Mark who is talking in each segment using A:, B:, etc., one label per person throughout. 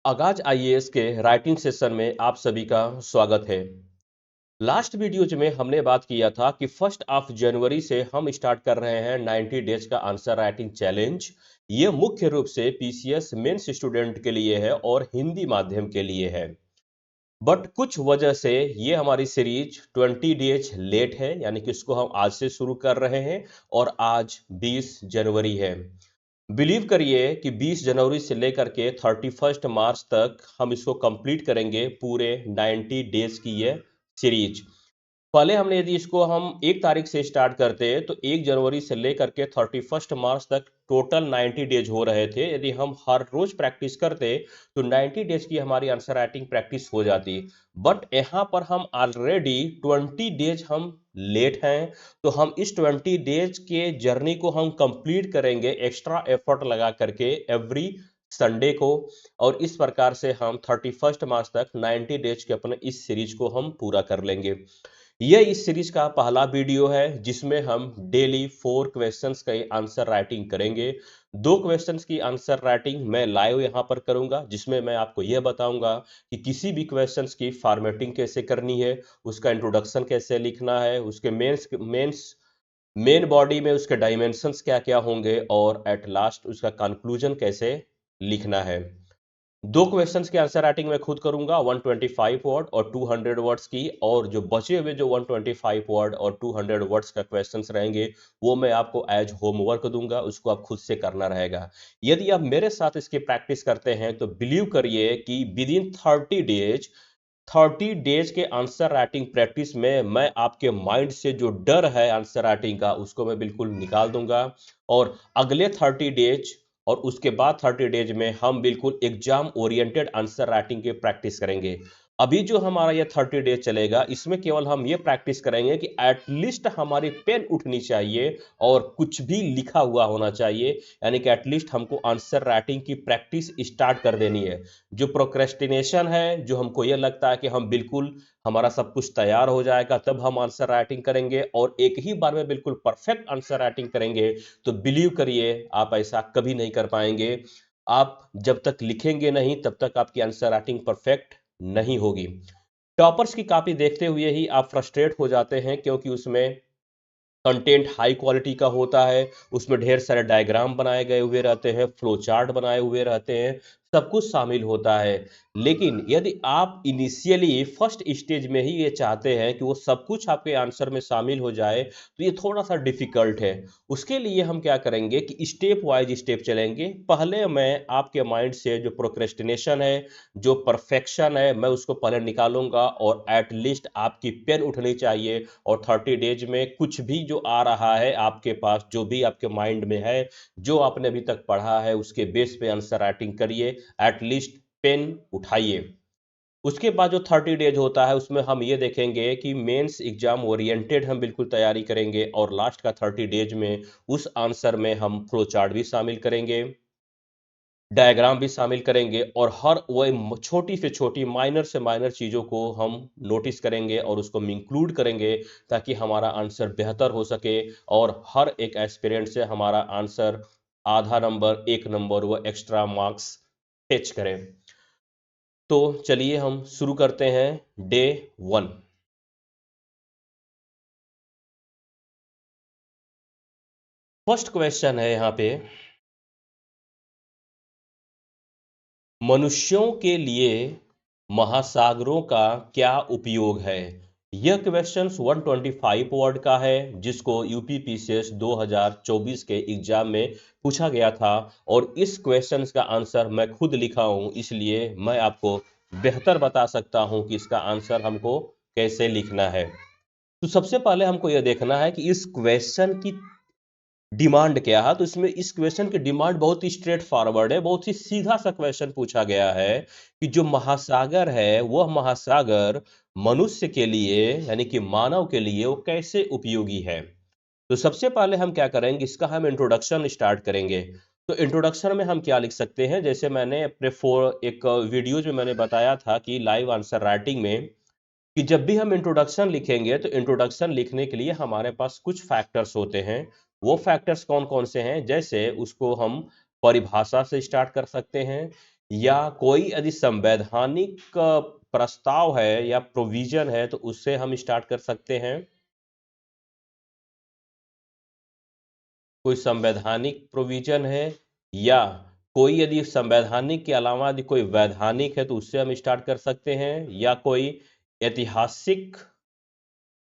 A: आगाज आईएएस के writing session में आप सभी का स्वागत है। लास्ट वीडियोज में हमने बात किया था कि 1 जनवरी से हम स्टार्ट कर रहे हैं 90 डेज का आंसर राइटिंग चैलेंज। ये मुख्य रूप से पीसीएस मेंस स्टूडेंट के लिए है और हिंदी माध्यम के लिए है। बट कुछ वजह से ये हमारी सीरीज 20 डेज लेट है, यानी कि इसको हम आज से शुरू कर रहे हैं और आज 20 जनवरी है। बिलीव करिए कि 20 जनवरी से लेकर के 31 मार्च तक हम इसको कंप्लीट करेंगे, पूरे 90 डेज की ये सीरीज। पहले हमने यदि इसको हम 1 तारीख से स्टार्ट करते तो 1 जनवरी से लेकर के 31 मार्च तक टोटल 90 डेज हो रहे थे। यदि हम हर रोज प्रैक्टिस करते तो 90 डेज की हमारी आंसर राइटिंग प्रैक्टिस हो जाती। बट यहाँ पर हम ऑलरेडी 20 डेज हम लेट हैं, तो हम इस 20 डेज के जर्नी को हम कंप्लीट करेंगे एक्स्ट्रा एफर्ट लगा करके एवरी संडे को। और इस प्रकार से हम 31 मार्च तक 90 डेज के अपने इस सीरीज को हम पूरा कर लेंगे। यह इस सीरीज का पहला वीडियो है जिसमें हम डेली 4 क्वेश्चंस का आंसर राइटिंग करेंगे। 2 क्वेश्चंस की आंसर राइटिंग मैं लाइव यहां पर करूंगा, जिसमें मैं आपको यह बताऊंगा कि किसी भी क्वेश्चंस की फॉर्मेटिंग कैसे करनी है, उसका इंट्रोडक्शन कैसे लिखना है, उसके मेन बॉडी में उसके डायमेंशंस क्या क्या होंगे और एट लास्ट उसका कंक्लूजन कैसे लिखना है। 2 क्वेश्चंस की आंसर राइटिंग मैं खुद करूंगा, 125 वर्ड और 200 वर्ड्स की। और जो बचे हुए जो 125 वर्ड और 200 वर्ड्स का क्वेश्चंस रहेंगे वो मैं आपको एज होमवर्क दूंगा, उसको आप खुद से करना रहेगा। यदि आप मेरे साथ इसकी प्रैक्टिस करते हैं तो बिलीव करिए कि विद इन 30 डेज के आंसर राइटिंग प्रैक्टिस में मैं आपके माइंड से जो डर है आंसर राइटिंग का उसको मैं बिल्कुल निकाल दूंगा। और अगले 30 डेज और उसके बाद 30 डेज में हम बिल्कुल एग्जाम ओरिएंटेड आंसर राइटिंग की प्रैक्टिस करेंगे। अभी जो हमारा ये 30 डेज चलेगा इसमें केवल हम ये प्रैक्टिस करेंगे कि एटलीस्ट हमारी पेन उठनी चाहिए और कुछ भी लिखा हुआ होना चाहिए, यानी कि एटलीस्ट हमको आंसर राइटिंग की प्रैक्टिस स्टार्ट कर देनी है। जो प्रोक्रेस्टिनेशन है, जो हमको ये लगता है कि हम बिल्कुल हमारा सब कुछ तैयार हो जाएगा तब हम आंसर राइटिंग करेंगे और एक ही बार में बिल्कुल परफेक्ट आंसर राइटिंग करेंगे, तो बिलीव करिए आप ऐसा कभी नहीं कर पाएंगे। आप जब तक लिखेंगे नहीं तब तक आपकी आंसर राइटिंग परफेक्ट नहीं होगी। टॉपर्स की कॉपी देखते हुए ही आप फ्रस्ट्रेट हो जाते हैं, क्योंकि उसमें कंटेंट हाई क्वालिटी का होता है, उसमें ढेर सारे डायग्राम बनाए गए हुए रहते हैं, फ्लो चार्ट बनाए हुए रहते हैं, सब कुछ शामिल होता है। लेकिन यदि आप इनिशियली फर्स्ट स्टेज में ही ये चाहते हैं कि वो सब कुछ आपके आंसर में शामिल हो जाए तो ये थोड़ा सा डिफिकल्ट है। उसके लिए हम क्या करेंगे कि स्टेप वाइज स्टेप चलेंगे। पहले मैं आपके माइंड से जो प्रोक्रेस्टिनेशन है, जो परफेक्शन है, मैं उसको पहले निकालूंगा और एटलीस्ट आपकी पेन उठनी चाहिए। और 30 डेज में कुछ भी जो आ रहा है आपके पास, जो भी आपके माइंड में है, जो आपने अभी तक पढ़ा है, उसके बेस पे आंसर राइटिंग करिए, एटलीस्ट पेन उठाइए। उसके बाद जो 30 डेज होता है उसमें हम ये देखेंगे कि मेंस एग्जाम ओरिएंटेड हम बिल्कुल तैयारी करेंगे और लास्ट का 30 डेज में उस आंसर में हम फ्लो चार्ट भी शामिल करेंगे, डायग्राम भी शामिल करेंगे और हर वो छोटी से छोटी माइनर से माइनर चीज़ों को हम नोटिस करेंगे और उसको इंक्लूड करेंगे, ताकि हमारा आंसर बेहतर हो सके और हर एक एस्पिरेंट से हमारा आंसर आधा नंबर 1 नंबर वो एक्स्ट्रा मार्क्स फेच करें। तो चलिए हम शुरू करते हैं डे 1। फर्स्ट क्वेश्चन है यहाँ पे, मनुष्यों के लिए महासागरों का क्या उपयोग है। यह क्वेश्चन 125 वर्ड का है, जिसको यूपी पीसीएस 2024 के एग्जाम में पूछा गया था। और इस क्वेश्चन का आंसर मैं खुद लिखा हूं, इसलिए मैं आपको बेहतर बता सकता हूं कि इसका आंसर हमको कैसे लिखना है। तो सबसे पहले हमको यह देखना है कि इस क्वेश्चन की डिमांड क्या है। तो इसमें इस क्वेश्चन की डिमांड बहुत ही स्ट्रेट फॉरवर्ड है, बहुत ही सीधा सा क्वेश्चन पूछा गया है कि जो महासागर है वह महासागर मनुष्य के लिए, यानी कि मानव के लिए वो कैसे उपयोगी है। तो सबसे पहले हम क्या करेंगे, इसका हम इंट्रोडक्शन स्टार्ट करेंगे। तो इंट्रोडक्शन में हम क्या लिख सकते हैं, जैसे मैंने अपने एक वीडियोज में मैंने बताया था कि लाइव आंसर राइटिंग में कि जब भी हम इंट्रोडक्शन लिखेंगे तो इंट्रोडक्शन लिखने के लिए हमारे पास कुछ फैक्टर्स होते हैं। वो फैक्टर्स कौन कौन से हैं, जैसे उसको हम परिभाषा से स्टार्ट कर सकते हैं या कोई यदि संवैधानिक प्रस्ताव है या प्रोविजन है तो उससे हम स्टार्ट कर सकते हैं। कोई संवैधानिक प्रोविजन है या कोई यदि संवैधानिक के अलावा यदि कोई वैधानिक है तो उससे हम स्टार्ट कर सकते हैं, या कोई ऐतिहासिक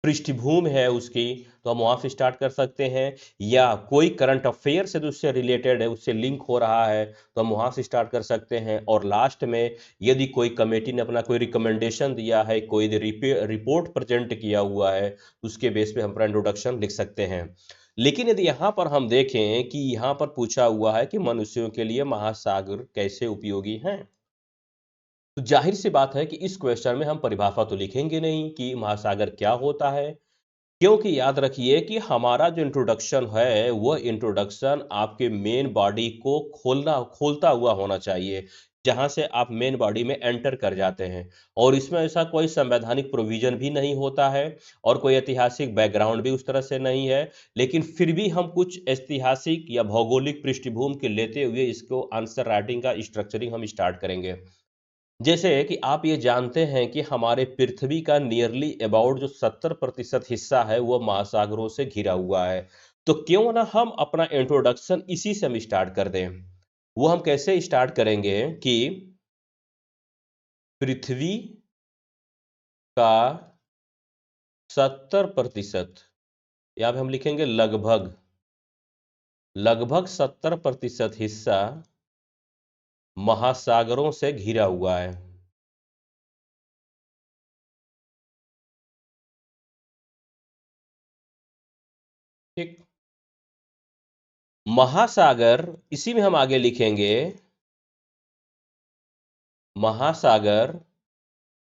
A: पृष्ठभूमि है उसकी तो हम वहां से स्टार्ट कर सकते हैं, या कोई करंट अफेयर से जो उससे रिलेटेड है, उससे लिंक हो रहा है तो हम वहां से स्टार्ट कर सकते हैं। और लास्ट में यदि कोई कमेटी ने अपना कोई रिकमेंडेशन दिया है, कोई रिपोर्ट प्रेजेंट किया हुआ है, तो उसके बेस पे हम अपना इंट्रोडक्शन लिख सकते हैं। लेकिन यदि यहाँ पर हम देखें कि यहाँ पर पूछा हुआ है कि मनुष्यों के लिए महासागर कैसे उपयोगी हैं, तो जाहिर सी बात है कि इस क्वेश्चन में हम परिभाषा तो लिखेंगे नहीं कि महासागर क्या होता है, क्योंकि याद रखिए कि हमारा जो इंट्रोडक्शन है वह इंट्रोडक्शन आपके मेन बॉडी को खोलता हुआ होना चाहिए, जहां से आप मेन बॉडी में एंटर कर जाते हैं। और इसमें ऐसा कोई संवैधानिक प्रोविजन भी नहीं होता है और कोई ऐतिहासिक बैकग्राउंड भी उस तरह से नहीं है, लेकिन फिर भी हम कुछ ऐतिहासिक या भौगोलिक पृष्ठभूमि के लेते हुए इसको आंसर राइटिंग का स्ट्रक्चरिंग हम स्टार्ट करेंगे। जैसे कि आप ये जानते हैं कि हमारे पृथ्वी का नियरली अबाउट जो 70% हिस्सा है वो महासागरों से घिरा हुआ है। तो क्यों ना हम अपना इंट्रोडक्शन इसी से हम स्टार्ट कर दें। वो हम कैसे स्टार्ट करेंगे कि पृथ्वी का 70%, यहाँ पे हम लिखेंगे लगभग लगभग 70% हिस्सा महासागरों से घिरा हुआ है। ठीक। महासागर, इसी में हम आगे लिखेंगे महासागर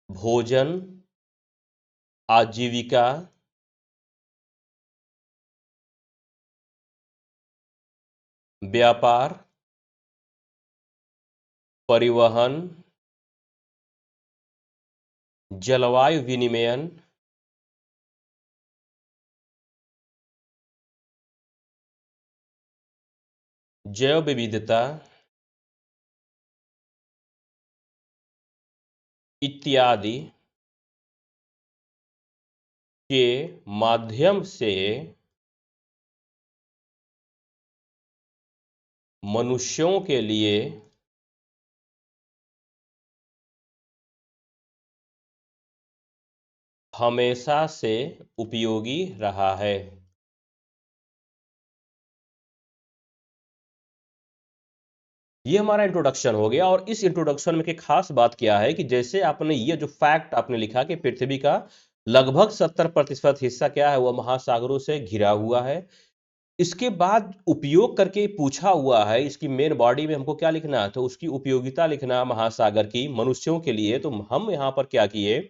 A: भोजन, आजीविका, व्यापार, परिवहन, जलवायु विनिमयन, जैव विविधता इत्यादि के माध्यम से मनुष्यों के लिए हमेशा से उपयोगी रहा है। ये हमारा इंट्रोडक्शन हो गया। और इस इंट्रोडक्शन में की खास बात क्या है कि जैसे आपने ये जो फैक्ट आपने लिखा कि पृथ्वी का लगभग 70% हिस्सा क्या है, वह महासागरों से घिरा हुआ है। इसके बाद उपयोग करके पूछा हुआ है, इसकी मेन बॉडी में हमको क्या लिखना है, तो उसकी उपयोगिता लिखना महासागर की मनुष्यों के लिए। तो हम यहाँ पर क्या किए,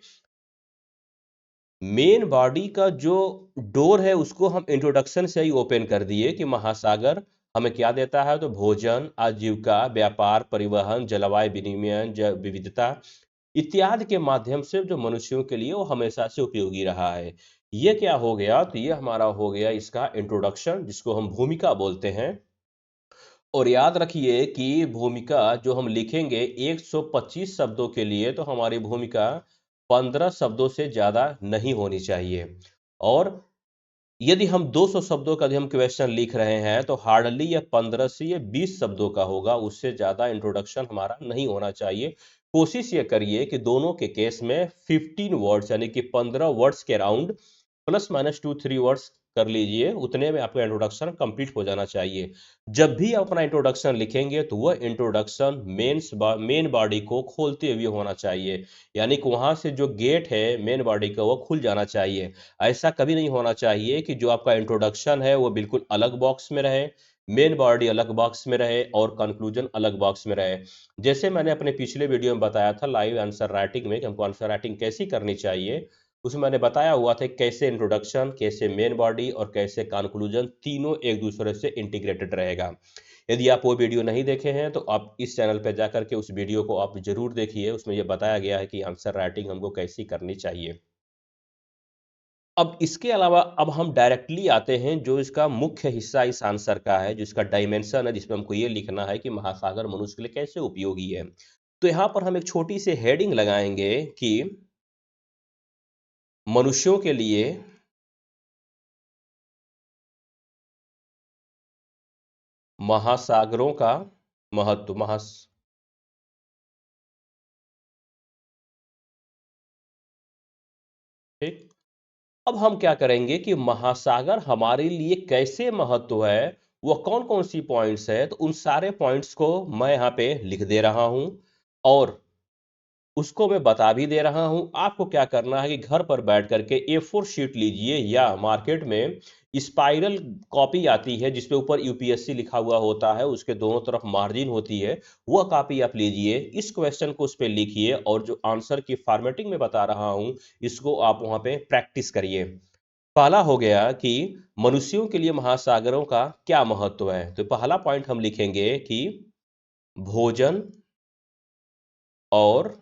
A: मेन बॉडी का जो डोर है उसको हम इंट्रोडक्शन से ही ओपन कर दिए कि महासागर हमें क्या देता है, तो भोजन, आजीविका, व्यापार, परिवहन, जलवायु विनिमय, जैव विविधता इत्यादि के माध्यम से जो मनुष्यों के लिए वो हमेशा से उपयोगी रहा है। ये क्या हो गया, तो ये हमारा हो गया इसका इंट्रोडक्शन, जिसको हम भूमिका बोलते हैं। और याद रखिए कि भूमिका जो हम लिखेंगे 125 शब्दों के लिए, तो हमारी भूमिका 15 शब्दों से ज़्यादा नहीं होनी चाहिए। और यदि हम 200 शब्दों का यदि हम क्वेश्चन लिख रहे हैं तो हार्डली ये 15 से ये 20 शब्दों का होगा, उससे ज़्यादा इंट्रोडक्शन हमारा नहीं होना चाहिए। कोशिश ये करिए कि दोनों के केस में 15 वर्ड्स यानी कि 15 वर्ड्स के अराउंड प्लस माइनस 2-3 वर्ड्स कर लीजिए, उतने में आपका इंट्रोडक्शन कंप्लीट हो जाना चाहिए। जब भी आप अपना इंट्रोडक्शन लिखेंगे तो वह इंट्रोडक्शन मेन बॉडी को खोलते हुए होना चाहिए, यानी कि वहां से जो गेट है मेन बॉडी का वो खुल जाना चाहिए। ऐसा कभी नहीं होना चाहिए कि जो आपका इंट्रोडक्शन है वो बिल्कुल अलग बॉक्स में रहे, मेन बॉडी अलग बॉक्स में रहे और कंक्लूजन अलग बॉक्स में रहे। जैसे मैंने अपने पिछले वीडियो में बताया था लाइव आंसर राइटिंग में कि हमको आंसर राइटिंग कैसी करनी चाहिए, उसमें मैंने बताया हुआ था कैसे इंट्रोडक्शन, कैसे मेन बॉडी और कैसे कंक्लूजन तीनों एक दूसरे से इंटीग्रेटेड रहेगा। यदि आप वो वीडियो नहीं देखे हैं तो आप इस चैनल पर जाकर के उस वीडियो को आप जरूर देखिए, उसमें ये बताया गया है कि आंसर राइटिंग हमको कैसी करनी चाहिए। अब इसके अलावा अब हम डायरेक्टली आते हैं जो इसका मुख्य हिस्सा इस आंसर का है, जो इसका डायमेंशन है, जिसमें हमको ये लिखना है कि महासागर मनुष्य के लिए कैसे उपयोगी है। तो यहाँ पर हम एक छोटी सी हेडिंग लगाएंगे कि मनुष्यों के लिए महासागरों का महत्व। ठीक। अब हम क्या करेंगे कि महासागर हमारे लिए कैसे महत्व है, वो कौन कौन सी पॉइंट्स है, तो उन सारे पॉइंट्स को मैं यहाँ पे लिख दे रहा हूं और उसको मैं बता भी दे रहा हूं। आपको क्या करना है कि घर पर बैठ करके A4 शीट लीजिए या मार्केट में स्पाइरल कॉपी आती है जिसपे ऊपर यूपीएससी लिखा हुआ होता है, उसके दोनों तरफ मार्जिन होती है, वह कॉपी आप लीजिए, इस क्वेश्चन को उस पे लिखिए और जो आंसर की फॉर्मेटिंग में बता रहा हूं इसको आप वहां पे प्रैक्टिस करिए। पहला हो गया कि मनुष्यों के लिए महासागरों का क्या महत्व है। तो पहला पॉइंट हम लिखेंगे कि भोजन और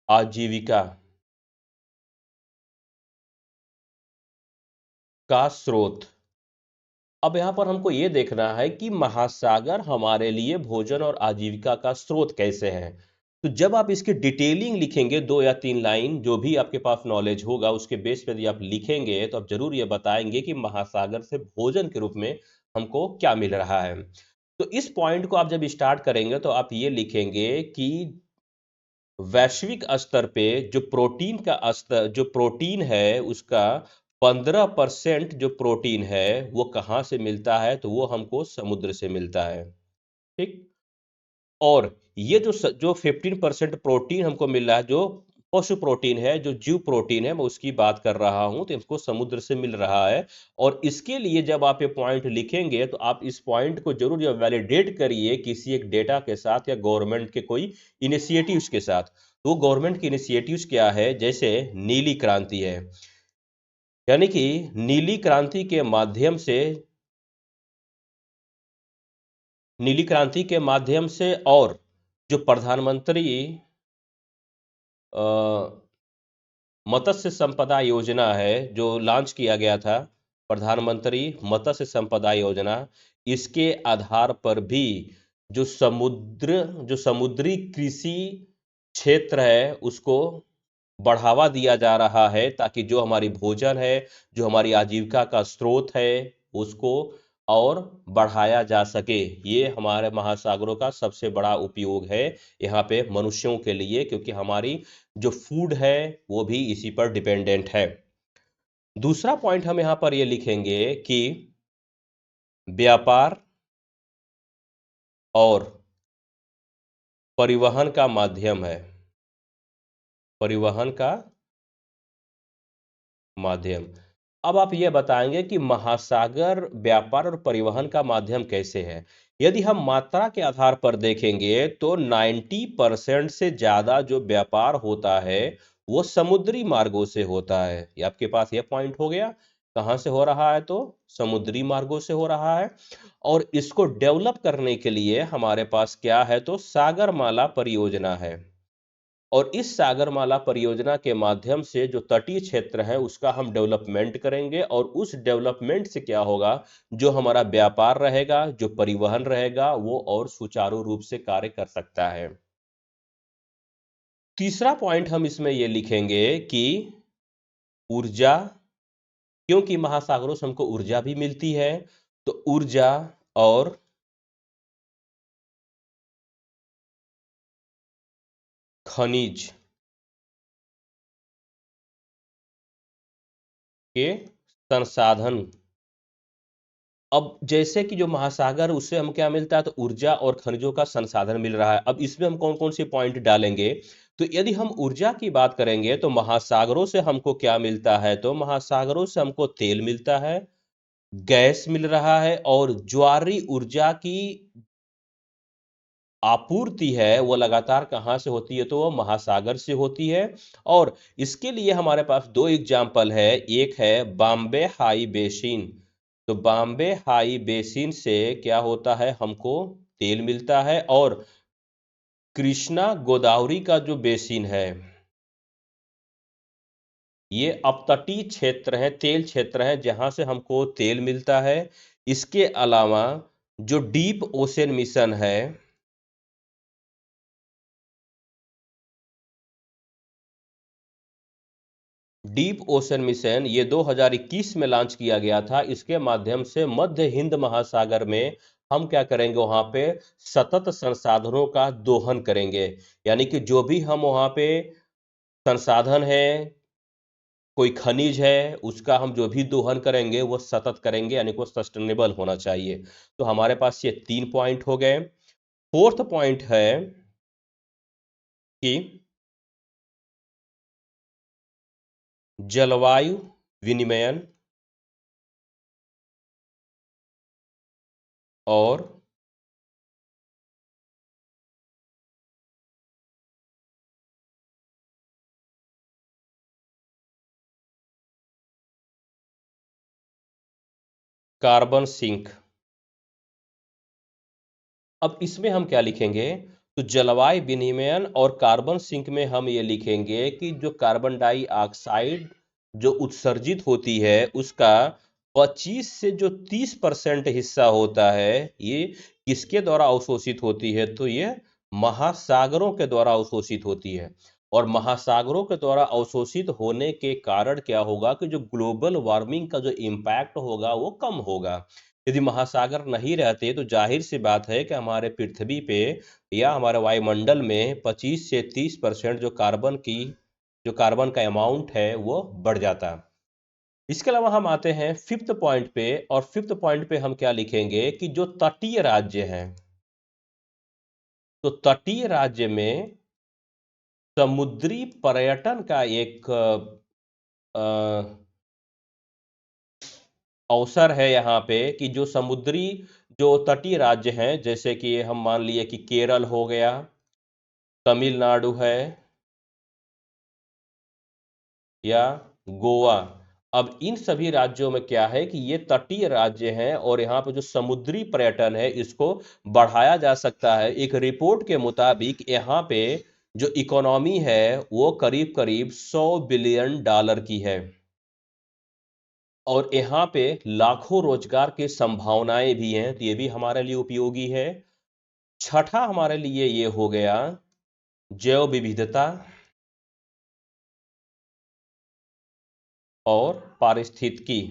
A: आजीविका का स्रोत। अब यहाँ पर हमको ये देखना है कि महासागर हमारे लिए भोजन और आजीविका का स्रोत कैसे है। तो जब आप इसकी डिटेलिंग लिखेंगे 2 या 3 लाइन, जो भी आपके पास नॉलेज होगा उसके बेस पे यदि आप लिखेंगे तो आप जरूर ये बताएंगे कि महासागर से भोजन के रूप में हमको क्या मिल रहा है। तो इस पॉइंट को आप जब स्टार्ट करेंगे तो आप ये लिखेंगे कि वैश्विक स्तर पे जो प्रोटीन है उसका 15% जो प्रोटीन है वो कहाँ से मिलता है, तो वो हमको समुद्र से मिलता है। ठीक। और ये जो 15% प्रोटीन हमको मिल रहा है, जो पशु प्रोटीन है, जो जीव प्रोटीन है, मैं उसकी बात कर रहा हूं, तो इसको समुद्र से मिल रहा है। और इसके लिए जब आप ये पॉइंट लिखेंगे तो आप इस पॉइंट को जरूर ये वैलिडेट करिए किसी एक डेटा के साथ या गवर्नमेंट के कोई इनिशिएटिव्स के साथ। तो गवर्नमेंट के इनिशिएटिव्स क्या है, जैसे नीली क्रांति है, यानी कि नीली क्रांति के माध्यम से और जो प्रधानमंत्री मत्स्य संपदा योजना है जो लॉन्च किया गया था, प्रधानमंत्री मत्स्य संपदा योजना, इसके आधार पर भी जो समुद्री कृषि क्षेत्र है उसको बढ़ावा दिया जा रहा है, ताकि जो हमारी भोजन है, जो हमारी आजीविका का स्रोत है, उसको और बढ़ाया जा सके। ये हमारे महासागरों का सबसे बड़ा उपयोग है यहाँ पे मनुष्यों के लिए, क्योंकि हमारी जो फूड है वो भी इसी पर डिपेंडेंट है। दूसरा पॉइंट हम यहाँ पर ये लिखेंगे कि व्यापार और परिवहन का माध्यम है। परिवहन का माध्यम। अब आप ये बताएंगे कि महासागर व्यापार और परिवहन का माध्यम कैसे है। यदि हम मात्रा के आधार पर देखेंगे तो 90% से ज्यादा जो व्यापार होता है वो समुद्री मार्गों से होता है। ये आपके पास ये पॉइंट हो गया। कहाँ से हो रहा है, तो समुद्री मार्गों से हो रहा है। और इसको डेवलप करने के लिए हमारे पास क्या है, तो सागरमाला परियोजना है। और इस सागरमाला परियोजना के माध्यम से जो तटीय क्षेत्र है उसका हम डेवलपमेंट करेंगे, और उस डेवलपमेंट से क्या होगा, जो हमारा व्यापार रहेगा, जो परिवहन रहेगा, वो और सुचारू रूप से कार्य कर सकता है। तीसरा पॉइंट हम इसमें ये लिखेंगे कि ऊर्जा, क्योंकि महासागरों से हमको ऊर्जा भी मिलती है, तो ऊर्जा और खनिज के संसाधन। अब जैसे कि जो महासागर, उससे हम क्या मिलता है, तो ऊर्जा और खनिजों का संसाधन मिल रहा है। अब इसमें हम कौन कौन से पॉइंट डालेंगे, तो यदि हम ऊर्जा की बात करेंगे तो महासागरों से हमको क्या मिलता है, तो महासागरों से हमको तेल मिलता है, गैस मिल रहा है, और ज्वारी ऊर्जा की आपूर्ति है वो लगातार कहाँ से होती है, तो वो महासागर से होती है। और इसके लिए हमारे पास दो एग्जाम्पल है। एक है बॉम्बे हाई बेसिन। तो बॉम्बे हाई बेसिन से क्या होता है, हमको तेल मिलता है। और कृष्णा गोदावरी का जो बेसिन है, ये अपतटीय क्षेत्र हैं, तेल क्षेत्र हैं जहाँ से हमको तेल मिलता है। इसके अलावा जो डीप ओशन मिशन है, डीप ओशन मिशन ये 2021 में लॉन्च किया गया था। इसके माध्यम से मध्य हिंद महासागर में हम क्या करेंगे, वहां पे सतत संसाधनों का दोहन करेंगे। यानी कि जो भी हम वहां पे संसाधन है, कोई खनिज है, उसका हम जो भी दोहन करेंगे वो सतत करेंगे, यानी कि वो सस्टेनेबल होना चाहिए। तो हमारे पास ये 3 पॉइंट हो गए। फोर्थ पॉइंट है कि जलवायु विनिमयन और कार्बन सिंक। अब इसमें हम क्या लिखेंगे, तो जलवायु विनिमयन और कार्बन सिंक में हम ये लिखेंगे कि जो कार्बन डाइऑक्साइड जो उत्सर्जित होती है उसका 25 से जो 30% हिस्सा होता है, ये किसके द्वारा अवशोषित होती है, तो ये महासागरों के द्वारा अवशोषित होती है। और महासागरों के द्वारा अवशोषित होने के कारण क्या होगा कि जो ग्लोबल वार्मिंग का जो इम्पैक्ट होगा वो कम होगा। यदि महासागर नहीं रहते तो जाहिर सी बात है कि हमारे पृथ्वी पे या हमारे वायुमंडल में 25 से 30% जो कार्बन का अमाउंट है वो बढ़ जाता। इसके अलावा हम आते हैं फिफ्थ पॉइंट पे, और फिफ्थ पॉइंट पे हम क्या लिखेंगे कि जो तटीय राज्य हैं, तो तटीय राज्य में समुद्री पर्यटन का एक अवसर है यहाँ पे कि जो समुद्री जो तटीय राज्य हैं, जैसे कि हम मान लिए कि केरल हो गया, तमिलनाडु है या गोवा। अब इन सभी राज्यों में क्या है कि ये तटीय राज्य हैं और यहाँ पे जो समुद्री पर्यटन है इसको बढ़ाया जा सकता है। एक रिपोर्ट के मुताबिक यहाँ पे जो इकोनॉमी है वो करीब करीब $100 बिलियन की है, और यहाँ पे लाखों रोजगार की संभावनाएं भी हैं, तो ये भी हमारे लिए उपयोगी है। छठा हमारे लिए ये हो गया जैव विविधता और पारिस्थितिकी।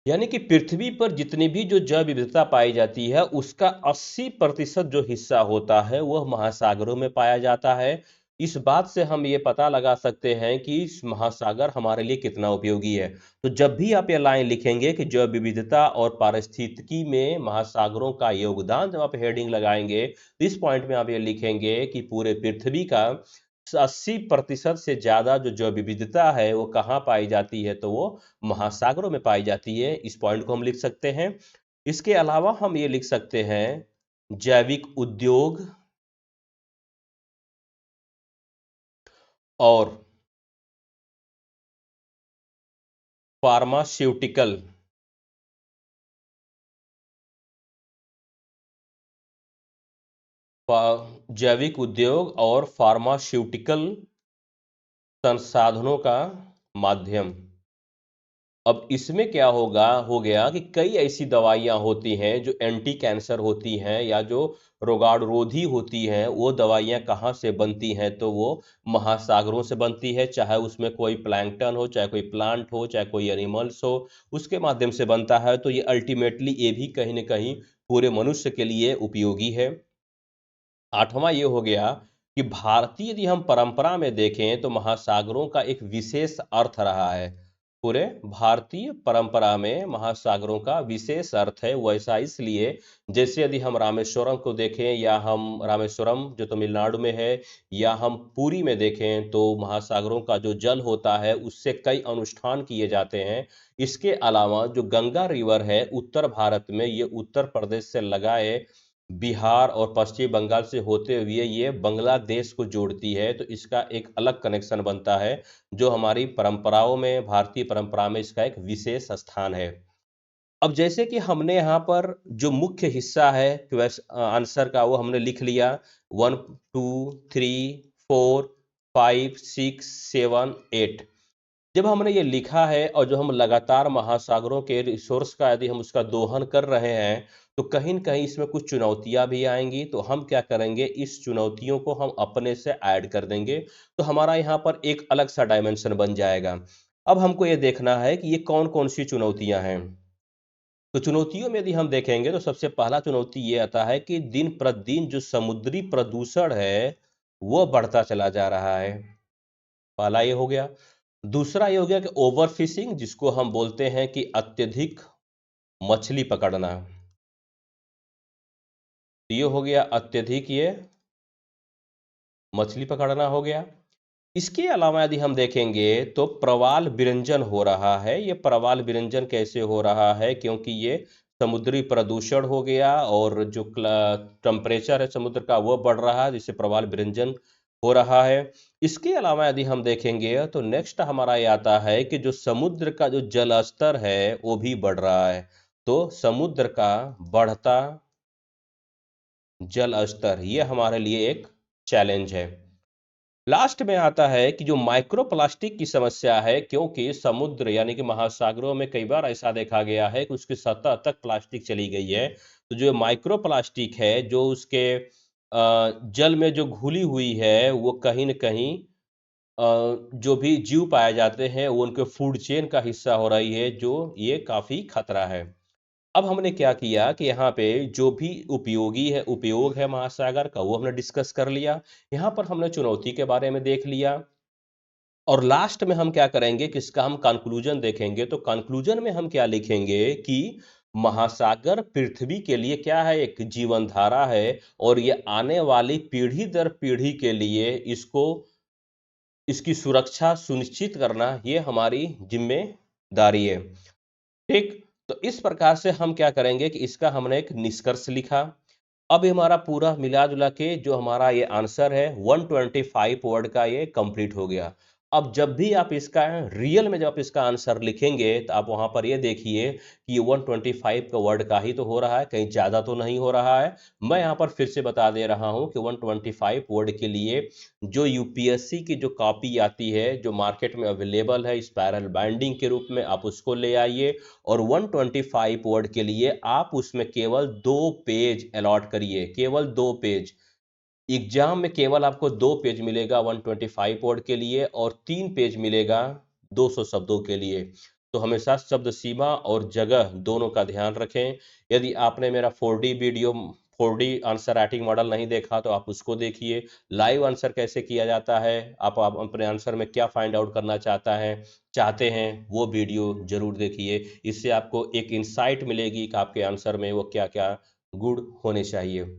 A: यानी कि पृथ्वी पर जितनी भी जो जैव विविधता पाई जाती है उसका 80% जो हिस्सा होता है वह महासागरों में पाया जाता है। इस बात से हम ये पता लगा सकते हैं कि इस महासागर हमारे लिए कितना उपयोगी है। तो जब भी आप ये लाइन लिखेंगे कि जैव विविधता और पारिस्थितिकी में महासागरों का योगदान, जब आप हेडिंग लगाएंगे तो इस पॉइंट में आप ये लिखेंगे कि पूरे पृथ्वी का 80% से ज्यादा जो जैव विविधता है वो कहाँ पाई जाती है, तो वो महासागरों में पाई जाती है। इस पॉइंट को हम लिख सकते हैं। इसके अलावा हम ये लिख सकते हैं जैविक उद्योग और फार्मास्यूटिकल। जैविक उद्योग और फार्मास्यूटिकल संसाधनों का माध्यम। अब इसमें क्या होगा, हो गया कि कई ऐसी दवाइयां होती हैं जो एंटी कैंसर होती हैं या जो रोगाणुरोधी होती हैं, वो दवाइयां कहाँ से बनती हैं, तो वो महासागरों से बनती है। चाहे उसमें कोई प्लैंक्टन हो, चाहे कोई प्लांट हो, चाहे कोई एनिमल्स हो, उसके माध्यम से बनता है। तो ये अल्टीमेटली ये भी कहीं ना कहीं पूरे मनुष्य के लिए उपयोगी है। आठवां ये हो गया कि भारतीय यदि हम परंपरा में देखें तो महासागरों का एक विशेष अर्थ रहा है। पूरे भारतीय परंपरा में महासागरों का विशेष अर्थ है। वैसा इसलिए, जैसे यदि हम रामेश्वरम को देखें, या हम रामेश्वरम जो तमिलनाडु में है, या हम पुरी में देखें, तो महासागरों का जो जल होता है उससे कई अनुष्ठान किए जाते हैं। इसके अलावा जो गंगा रिवर है उत्तर भारत में, ये उत्तर प्रदेश से लगाए बिहार और पश्चिम बंगाल से होते हुए ये बांग्लादेश को जोड़ती है। तो इसका एक अलग कनेक्शन बनता है, जो हमारी परंपराओं में, भारतीय परंपरा में इसका एक विशेष स्थान है। अब जैसे कि हमने यहाँ पर जो मुख्य हिस्सा है आंसर का वो हमने लिख लिया, 1 2 3 4 5 6 7 8। जब हमने ये लिखा है और जो हम लगातार महासागरों के रिसोर्स का यदि हम उसका दोहन कर रहे हैं, तो कहीं न कहीं इसमें कुछ चुनौतियाँ भी आएँगी। तो हम क्या करेंगे, इस चुनौतियों को हम अपने से ऐड कर देंगे, तो हमारा यहाँ पर एक अलग-सा डायमेंशन बन जाएगा। अब हमको ये देखना है कि ये कौन-कौन सी चुनौतियाँ हैं। तो चुनौतियों में यदि हम देखेंगे तो सबसे पहला चुनौती ये आता है कि दिन प्रतिदिन जो समुद्री प्रदूषण है, वो बढ़ता चला जा रहा है। पहला ये हो गया। दूसरा ये हो गया कि ओवर फिशिंग, जिसको हम बोलते हैं कि अत्यधिक मछली पकड़ना। ये हो गया अत्यधिक ये मछली पकड़ना हो गया। इसके अलावा यदि हम देखेंगे तो प्रवाल विरंजन हो रहा है। ये प्रवाल विरंजन कैसे हो रहा है? क्योंकि ये समुद्री प्रदूषण हो गया और जो टेम्परेचर है समुद्र का वो बढ़ रहा है, जिससे प्रवाल विरंजन हो रहा है। इसके अलावा यदि हम देखेंगे तो नेक्स्ट हमारा ये आता है कि जो समुद्र का जो जल स्तर है वो भी बढ़ रहा है। तो समुद्र का बढ़ता जल स्तर ये हमारे लिए एक चैलेंज है। लास्ट में आता है कि जो माइक्रो प्लास्टिक की समस्या है, क्योंकि समुद्र यानी कि महासागरों में कई बार ऐसा देखा गया है कि उसकी सतह तक प्लास्टिक चली गई है। तो जो माइक्रो प्लास्टिक है जो उसके जल में जो घुली हुई है वो कहीं न कहीं जो भी जीव पाए जाते हैं वो उनके फूड चेन का हिस्सा हो रही है, जो ये काफ़ी खतरा है। अब हमने क्या किया कि यहाँ पे जो भी उपयोग है महासागर का वो हमने डिस्कस कर लिया। यहाँ पर हमने चुनौती के बारे में देख लिया और लास्ट में हम क्या करेंगे कि इसका हम कंक्लूजन देखेंगे। तो कंक्लूजन में हम क्या लिखेंगे कि महासागर पृथ्वी के लिए क्या है, एक जीवन धारा है और ये आने वाली पीढ़ी दर पीढ़ी के लिए इसकी सुरक्षा सुनिश्चित करना ये हमारी जिम्मेदारी है। ठीक, तो इस प्रकार से हम क्या करेंगे कि इसका हमने एक निष्कर्ष लिखा। अब ये हमारा पूरा मिला-जुला के जो हमारा ये आंसर है 125 वर्ड का ये कंप्लीट हो गया। अब जब भी आप इसका रियल में जब आप इसका आंसर लिखेंगे तो आप वहाँ पर ये देखिए कि ये 125 का वर्ड का ही तो हो रहा है, कहीं ज़्यादा तो नहीं हो रहा है। मैं यहाँ पर फिर से बता दे रहा हूँ कि 125 वर्ड के लिए जो यूपीएससी की जो कॉपी आती है, जो मार्केट में अवेलेबल है स्पाइरल बाइंडिंग के रूप में, आप उसको ले आइए और 125 वर्ड के लिए आप उसमें केवल 2 पेज अलॉट करिए, केवल 2 पेज। एग्जाम में केवल आपको 2 पेज मिलेगा 125 वर्ड के लिए और 3 पेज मिलेगा 200 शब्दों के लिए। तो हमेशा शब्द सीमा और जगह दोनों का ध्यान रखें। यदि आपने मेरा 4D video 4D answer writing model नहीं देखा तो आप उसको देखिए। लाइव आंसर कैसे किया जाता है, आप अपने आंसर में क्या फाइंड आउट करना चाहते हैं वो वीडियो जरूर देखिए। इससे आपको एक इंसाइट मिलेगी कि आपके आंसर में वो क्या-क्या गुण होने चाहिए।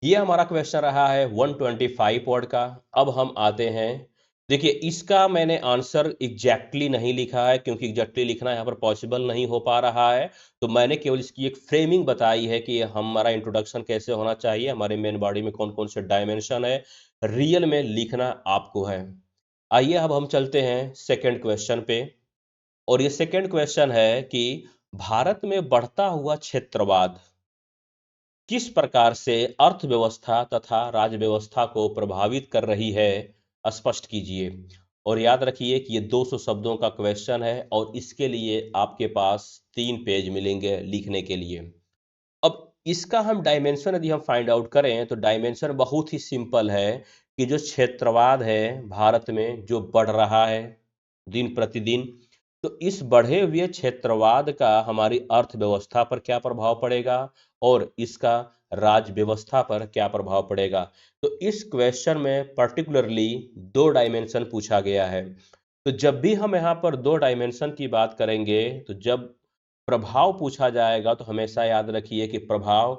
A: ये हमारा क्वेश्चन रहा है 125 वर्ड का। अब हम आते हैं, देखिए इसका मैंने आंसर एग्जैक्टली नहीं लिखा है क्योंकि एग्जैक्टली लिखना यहाँ पर पॉसिबल नहीं हो पा रहा है। तो मैंने केवल इसकी एक फ्रेमिंग बताई है कि हमारा इंट्रोडक्शन कैसे होना चाहिए, हमारे मेन बॉडी में कौन कौन से डायमेंशन है, रियल में लिखना आपको है। आइए अब हम चलते हैं सेकेंड क्वेश्चन पे। और ये सेकेंड क्वेश्चन है कि भारत में बढ़ता हुआ क्षेत्रवाद किस प्रकार से अर्थव्यवस्था तथा राज्य व्यवस्था को प्रभावित कर रही है, स्पष्ट कीजिए। और याद रखिए कि ये 200 शब्दों का क्वेश्चन है और इसके लिए आपके पास 3 पेज मिलेंगे लिखने के लिए। अब इसका हम डायमेंशन यदि हम फाइंड आउट करें तो डायमेंशन बहुत ही सिंपल है कि जो क्षेत्रवाद है भारत में जो बढ़ रहा है दिन प्रतिदिन, तो इस बढ़े हुए क्षेत्रवाद का हमारी अर्थव्यवस्था पर क्या प्रभाव पड़ेगा और इसका राज्य व्यवस्था पर क्या प्रभाव पड़ेगा। तो इस क्वेश्चन में पर्टिकुलरली 2 डायमेंशन पूछा गया है। तो जब भी हम यहाँ पर 2 डायमेंशन की बात करेंगे तो जब प्रभाव पूछा जाएगा तो हमेशा याद रखिए कि प्रभाव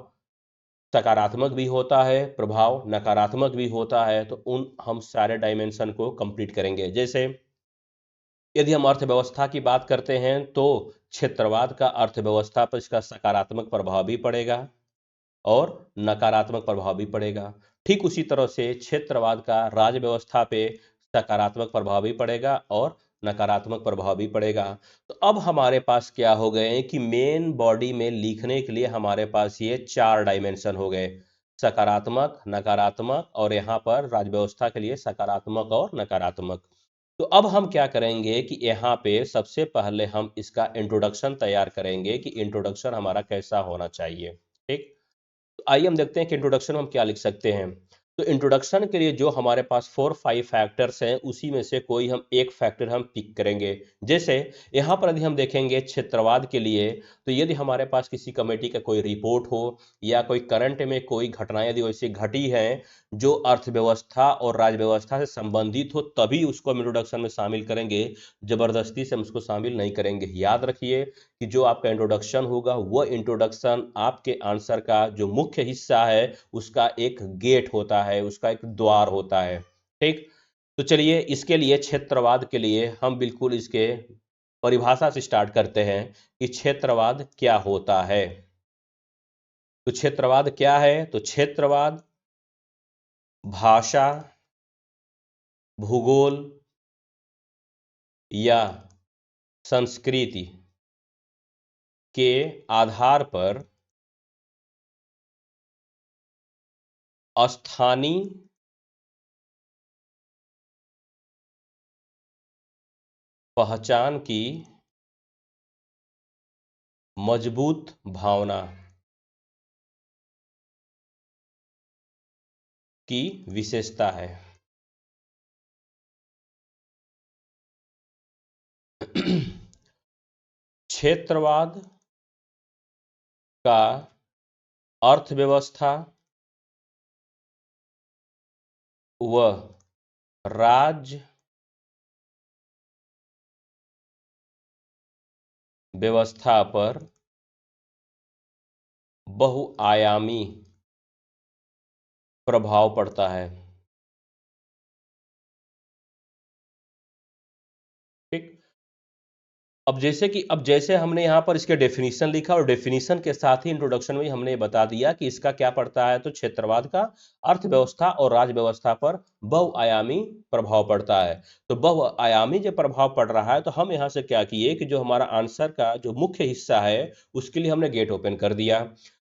A: सकारात्मक भी होता है, प्रभाव नकारात्मक भी होता है। तो उन हम सारे डायमेंशन को कंप्लीट करेंगे। जैसे यदि हम अर्थव्यवस्था की बात करते हैं तो क्षेत्रवाद का अर्थव्यवस्था पर इसका सकारात्मक प्रभाव भी पड़ेगा और नकारात्मक प्रभाव भी पड़ेगा। ठीक उसी तरह से क्षेत्रवाद का राज्य व्यवस्था पे सकारात्मक प्रभाव भी पड़ेगा और नकारात्मक प्रभाव भी पड़ेगा। तो अब हमारे पास क्या हो गए कि मेन बॉडी में लिखने के लिए हमारे पास ये 4 डायमेंशन हो गए, सकारात्मक, नकारात्मक और यहाँ पर राजव्यवस्था के लिए सकारात्मक और नकारात्मक। तो अब हम क्या करेंगे कि यहाँ पे सबसे पहले हम इसका इंट्रोडक्शन तैयार करेंगे कि इंट्रोडक्शन हमारा कैसा होना चाहिए। ठीक, तो आइए हम देखते हैं कि इंट्रोडक्शन में हम क्या लिख सकते हैं। तो इंट्रोडक्शन के लिए जो हमारे पास 4-5 फैक्टर्स हैं उसी में से कोई हम एक फैक्टर हम पिक करेंगे। जैसे यहाँ पर यदि हम देखेंगे क्षेत्रवाद के लिए, तो यदि हमारे पास किसी कमेटी का कोई रिपोर्ट हो या कोई करंट में कोई घटनाएं यदि वैसी घटी हैं जो अर्थव्यवस्था और राजव्यवस्था से संबंधित हो, तभी उसको हम इंट्रोडक्शन में शामिल करेंगे। जबरदस्ती से हम उसको शामिल नहीं करेंगे। याद रखिए कि जो आपका इंट्रोडक्शन होगा वो इंट्रोडक्शन आपके आंसर का जो मुख्य हिस्सा है उसका एक गेट होता है, उसका एक द्वार होता है। ठीक, तो चलिए इसके लिए क्षेत्रवाद के लिए हम बिल्कुल इसके परिभाषा से स्टार्ट करते हैं कि क्षेत्रवाद क्या होता है। तो क्षेत्रवाद क्या है? तो क्षेत्रवाद भाषा, भूगोल या संस्कृति के आधार पर स्थानीय पहचान की मजबूत भावना की विशेषता है। क्षेत्रवाद का अर्थव्यवस्था व राज्य व्यवस्था पर बहुआयामी प्रभाव पड़ता है। ठीक, अब जैसे हमने यहाँ पर इसके डेफिनेशन लिखा और डेफिनेशन के साथ ही इंट्रोडक्शन में ही हमने बता दिया कि इसका क्या पड़ता है। तो क्षेत्रवाद का अर्थव्यवस्था और राज्य व्यवस्था पर बहुआयामी प्रभाव पड़ता है। तो बहुआयामी जो प्रभाव पड़ रहा है, तो हम यहाँ से क्या किए कि जो हमारा आंसर का जो मुख्य हिस्सा है उसके लिए हमने गेट ओपन कर दिया।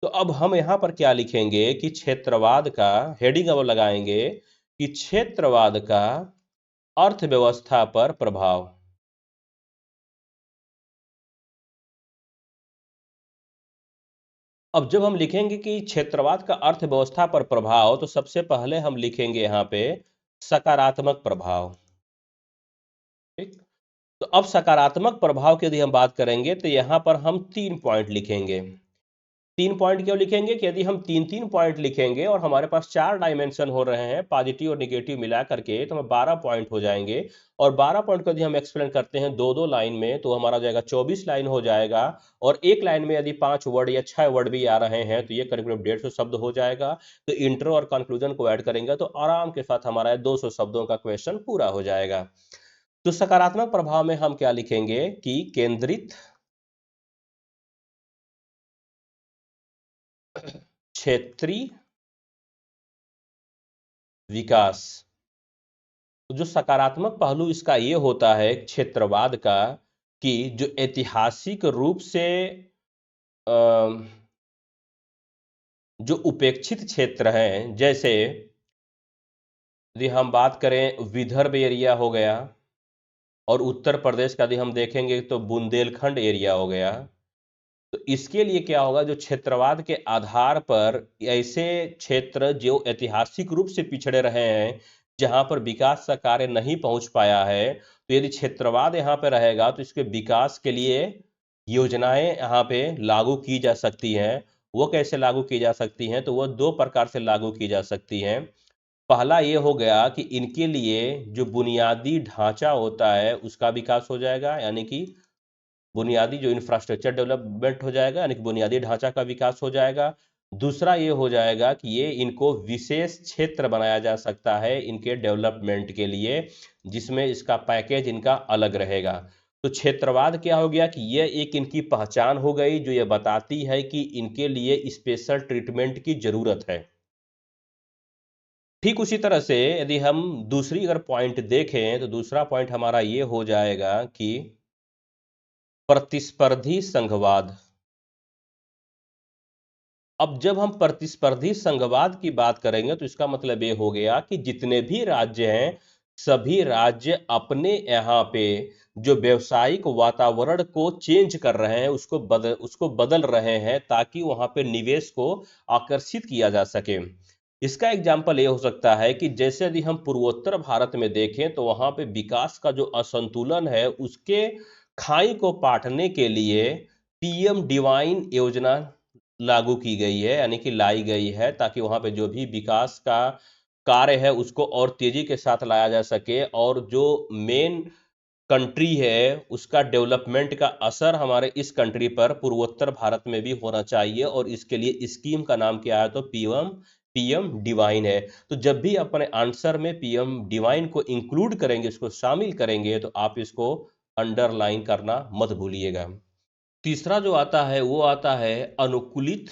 A: तो अब हम यहाँ पर क्या लिखेंगे कि क्षेत्रवाद का हेडिंग अब लगाएंगे कि क्षेत्रवाद का अर्थव्यवस्था पर प्रभाव। अब जब हम लिखेंगे कि क्षेत्रवाद का अर्थव्यवस्था पर प्रभाव, तो सबसे पहले हम लिखेंगे यहाँ पे सकारात्मक प्रभाव। ठीक, तो अब सकारात्मक प्रभाव की यदि हम बात करेंगे तो यहाँ पर हम 3 पॉइंट लिखेंगे। 3 पॉइंट क्यों लिखेंगे कि यदि हम 3-3 पॉइंट लिखेंगे और हमारे पास 4 डायमेंशन हो रहे हैं पॉजिटिव और निगेटिव मिला करके, तो हमें 12 पॉइंट हो जाएंगे। और 12 पॉइंट को यदि हम एक्सप्लेन करते हैं 2-2 लाइन में, तो हमारा हो जाएगा 24 लाइन हो जाएगा। और एक लाइन में यदि 5 वर्ड या 6 वर्ड भी आ रहे हैं तो ये करीब करीब 150 शब्द हो जाएगा। तो इंट्रो और कंक्लूजन को ऐड करेंगे तो आराम के साथ हमारा 200 शब्दों का क्वेश्चन पूरा हो जाएगा। तो सकारात्मक प्रभाव में हम क्या लिखेंगे कि केंद्रित क्षेत्रीय विकास। तो जो सकारात्मक पहलू इसका ये होता है क्षेत्रवाद का कि जो ऐतिहासिक रूप से अ, जो उपेक्षित क्षेत्र हैं, जैसे यदि हम बात करें विदर्भ एरिया हो गया और उत्तर प्रदेश का यदि हम देखेंगे तो बुंदेलखंड एरिया हो गया। तो इसके लिए क्या होगा, जो क्षेत्रवाद के आधार पर ऐसे क्षेत्र जो ऐतिहासिक रूप से पिछड़े रहे हैं, जहां पर विकास का कार्य नहीं पहुंच पाया है, तो यदि क्षेत्रवाद यहाँ पे रहेगा तो इसके विकास के लिए योजनाएं यहाँ पे लागू की जा सकती हैं। वो कैसे लागू की जा सकती हैं? तो वो 2 प्रकार से लागू की जा सकती हैं। पहला ये हो गया कि इनके लिए जो बुनियादी ढांचा होता है उसका विकास हो जाएगा, यानी कि बुनियादी जो इंफ्रास्ट्रक्चर डेवलपमेंट हो जाएगा, यानी कि बुनियादी ढांचा का विकास हो जाएगा। दूसरा ये हो जाएगा कि ये इनको विशेष क्षेत्र बनाया जा सकता है इनके डेवलपमेंट के लिए, जिसमें इसका पैकेज इनका अलग रहेगा। तो क्षेत्रवाद क्या हो गया कि ये एक इनकी पहचान हो गई जो ये बताती है कि इनके लिए स्पेशल ट्रीटमेंट की जरूरत है। ठीक उसी तरह से यदि हम दूसरी अगर पॉइंट देखें तो दूसरा पॉइंट हमारा ये हो जाएगा कि प्रतिस्पर्धी संघवाद। अब जब हम प्रतिस्पर्धी संघवाद की बात करेंगे तो इसका मतलब ये हो गया कि जितने भी राज्य हैं, सभी राज्य अपने यहाँ पे जो व्यावसायिक वातावरण को चेंज कर रहे हैं, उसको बदल रहे हैं ताकि वहां पे निवेश को आकर्षित किया जा सके। इसका एग्जाम्पल ये हो सकता है कि जैसे यदि हम पूर्वोत्तर भारत में देखें तो वहां पे विकास का जो असंतुलन है उसके खाई को पाटने के लिए पीएम डिवाइन योजना लागू की गई है, यानी कि लाई गई है, ताकि वहां पे जो भी विकास का कार्य है उसको और तेजी के साथ लाया जा सके और जो मेन कंट्री है उसका डेवलपमेंट का असर हमारे इस कंट्री पर पूर्वोत्तर भारत में भी होना चाहिए। और इसके लिए स्कीम का नाम क्या है, तो पीएम पीएम डिवाइन है। तो जब भी अपने आंसर में पीएम डिवाइन को इंक्लूड करेंगे, इसको शामिल करेंगे, तो आप इसको अंडरलाइन करना मत भूलिएगा। तीसरा जो आता है वो आता है अनुकूलित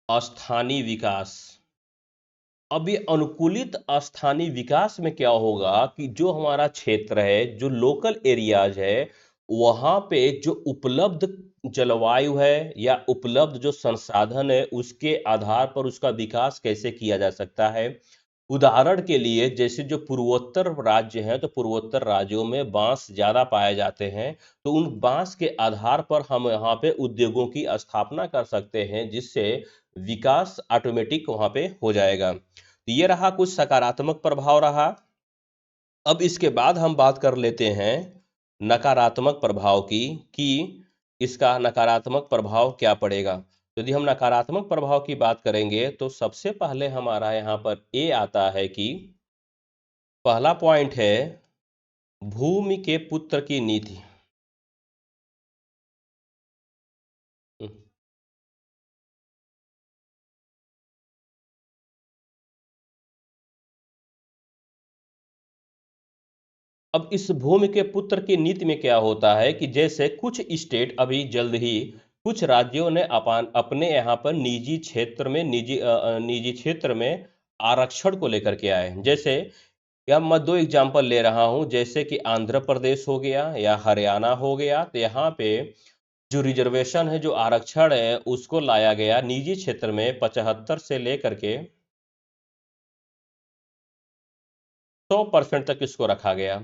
A: स्थानीय विकास। अब ये अनुकूलित स्थानीय विकास में क्या होगा कि जो हमारा क्षेत्र है, जो लोकल एरियाज है, वहां पे जो उपलब्ध जलवायु है या उपलब्ध जो संसाधन है उसके आधार पर उसका विकास कैसे किया जा सकता है। उदाहरण के लिए जैसे जो पूर्वोत्तर राज्य हैं, तो पूर्वोत्तर राज्यों में बांस ज्यादा पाए जाते हैं, तो उन बांस के आधार पर हम यहाँ पे उद्योगों की स्थापना कर सकते हैं, जिससे विकास ऑटोमेटिक वहां पे हो जाएगा। तो ये रहा कुछ सकारात्मक प्रभाव रहा। अब इसके बाद हम बात कर लेते हैं नकारात्मक प्रभाव की, कि इसका नकारात्मक प्रभाव क्या पड़ेगा। यदि हम नकारात्मक प्रभाव की बात करेंगे तो सबसे पहले हमारा यहाँ पर ये आता है कि पहला पॉइंट है भूमि के पुत्र की नीति। अब इस भूमि के पुत्र की नीति में क्या होता है कि जैसे कुछ स्टेट अभी जल्द ही कुछ राज्यों ने अपने यहाँ पर निजी क्षेत्र में आरक्षण को लेकर के आए। जैसे या मैं दो एग्जांपल ले रहा हूं, जैसे कि आंध्र प्रदेश हो गया या हरियाणा हो गया, तो यहाँ पे जो रिजर्वेशन है, जो आरक्षण है, उसको लाया गया निजी क्षेत्र में 75 से लेकर के 100% तक इसको रखा गया।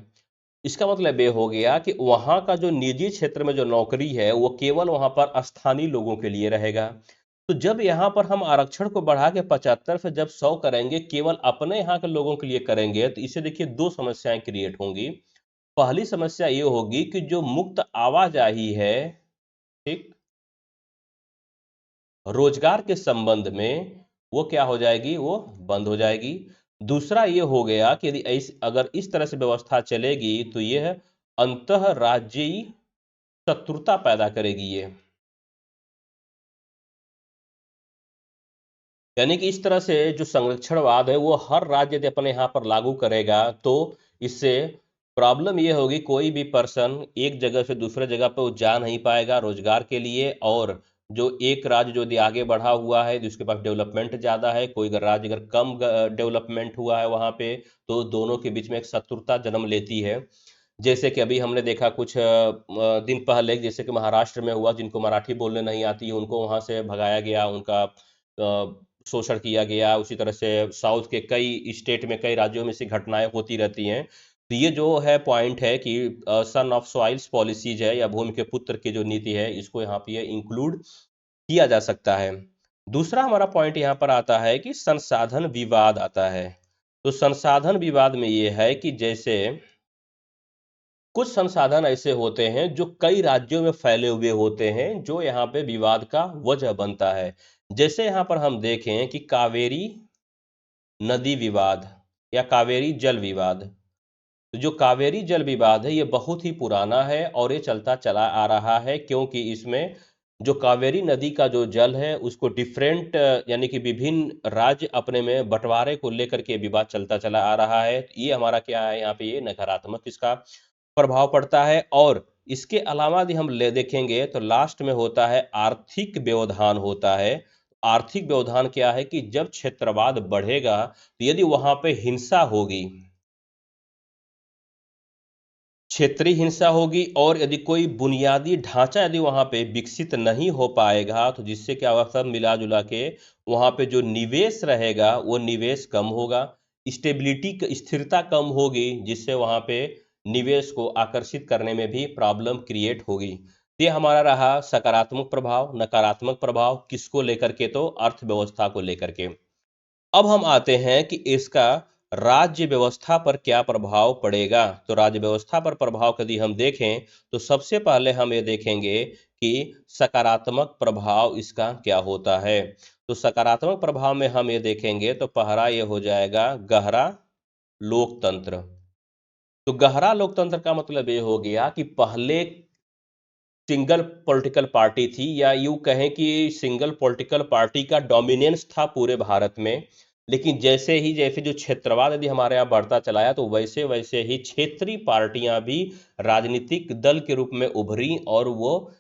A: इसका मतलब ये हो गया कि वहां का जो निजी क्षेत्र में जो नौकरी है वो केवल वहां पर स्थानीय लोगों के लिए रहेगा। तो जब यहाँ पर हम आरक्षण को बढ़ा के 75 से जब 100 करेंगे, केवल अपने यहाँ के लोगों के लिए करेंगे, तो इसे देखिए दो समस्याएं क्रिएट होंगी। पहली समस्या ये होगी कि जो मुक्त आवाजाही है, ठीक, रोजगार के संबंध में, वो क्या हो जाएगी, वो बंद हो जाएगी। दूसरा ये हो गया कि यदि अगर इस तरह से व्यवस्था चलेगी तो यह अंतः राज्यीय शत्रुता पैदा करेगी ये। यानी कि इस तरह से जो संरक्षणवाद है वो हर राज्य यदि अपने यहाँ पर लागू करेगा तो इससे प्रॉब्लम ये होगी, कोई भी पर्सन एक जगह से दूसरे जगह पे वो जा नहीं पाएगा रोजगार के लिए। और जो एक राज्य जो यदि आगे बढ़ा हुआ है जिसके पास डेवलपमेंट ज़्यादा है, कोई अगर राज्य अगर कम डेवलपमेंट हुआ है वहाँ पे, तो दोनों के बीच में एक शत्रुता जन्म लेती है। जैसे कि अभी हमने देखा कुछ दिन पहले, जैसे कि महाराष्ट्र में हुआ, जिनको मराठी बोलने नहीं आती है उनको वहां से भगाया गया, उनका शोषण किया गया। उसी तरह से साउथ के कई स्टेट में, कई राज्यों में ऐसी घटनाएं होती रहती हैं। तो ये जो है पॉइंट है कि सन ऑफ सॉइल्स पॉलिसीज है या भूमि के पुत्र की जो नीति है, इसको यहाँ पे इंक्लूड किया जा सकता है। दूसरा हमारा पॉइंट यहाँ पर आता है कि संसाधन विवाद आता है। तो संसाधन विवाद में ये है कि जैसे कुछ संसाधन ऐसे होते हैं जो कई राज्यों में फैले हुए होते हैं, जो यहाँ पे विवाद का वजह बनता है। जैसे यहाँ पर हम देखें कि कावेरी नदी विवाद या कावेरी जल विवाद। तो जो कावेरी जल विवाद है ये बहुत ही पुराना है और ये चलता चला आ रहा है, क्योंकि इसमें जो कावेरी नदी का जो जल है उसको डिफरेंट, यानी कि विभिन्न राज्य अपने में बंटवारे को लेकर के विवाद चलता चला आ रहा है। तो ये हमारा क्या है, यहाँ पे ये नकारात्मक इसका प्रभाव पड़ता है। और इसके अलावा यदि हम ले देखेंगे तो लास्ट में होता है आर्थिक व्यवधान होता है। आर्थिक व्यवधान क्या है कि जब क्षेत्रवाद बढ़ेगा, तो यदि वहां पे हिंसा होगी, क्षेत्रीय हिंसा होगी, और यदि कोई बुनियादी ढांचा यदि वहां पे विकसित नहीं हो पाएगा, तो जिससे क्या होगा, सब मिला जुला के वहां पे जो निवेश रहेगा वो निवेश कम होगा, स्टेबिलिटी स्थिरता कम होगी, जिससे वहां पे निवेश को आकर्षित करने में भी प्रॉब्लम क्रिएट होगी। तो ये हमारा रहा सकारात्मक प्रभाव। नकारात्मक प्रभाव किसको लेकर के? तो अर्थव्यवस्था को लेकर के। अब हम आते हैं कि इसका राज्य व्यवस्था पर क्या प्रभाव पड़ेगा। तो राज्य व्यवस्था पर प्रभाव यदि हम देखें, तो सबसे पहले हम ये देखेंगे कि सकारात्मक प्रभाव इसका क्या होता है। तो सकारात्मक प्रभाव में हम ये देखेंगे, तो पहला ये हो जाएगा गहरा लोकतंत्र। तो गहरा लोकतंत्र का मतलब ये हो गया कि पहले सिंगल पॉलिटिकल पार्टी थी, या यूं कहें कि सिंगल पॉलिटिकल पार्टी का डोमिनेंस था पूरे भारत में। लेकिन जैसे जो क्षेत्रवाद यदि हमारे यहाँ बढ़ता चला है, तो वैसे वैसे ही क्षेत्रीय पार्टियां भी राजनीतिक दल के रूप में उभरी, और वो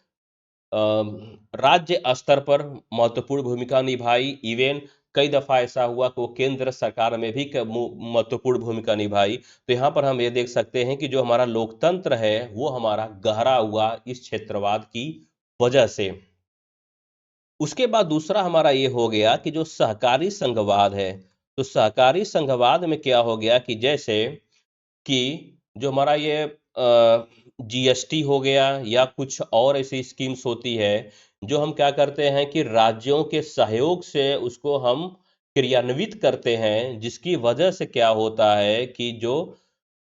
A: राज्य स्तर पर महत्वपूर्ण भूमिका निभाई। इवन कई दफा ऐसा हुआ कि वो केंद्र सरकार में भी महत्वपूर्ण भूमिका निभाई। तो यहाँ पर हम ये देख सकते हैं कि जो हमारा लोकतंत्र है वो हमारा गहरा हुआ इस क्षेत्रवाद की वजह से। उसके बाद दूसरा हमारा ये हो गया कि जो सहकारी संघवाद है, तो सहकारी संघवाद में क्या हो गया कि जैसे कि जो हमारा ये जीएसटी हो गया, या कुछ और ऐसी स्कीम्स होती है, जो हम क्या करते हैं कि राज्यों के सहयोग से उसको हम क्रियान्वित करते हैं, जिसकी वजह से क्या होता है कि जो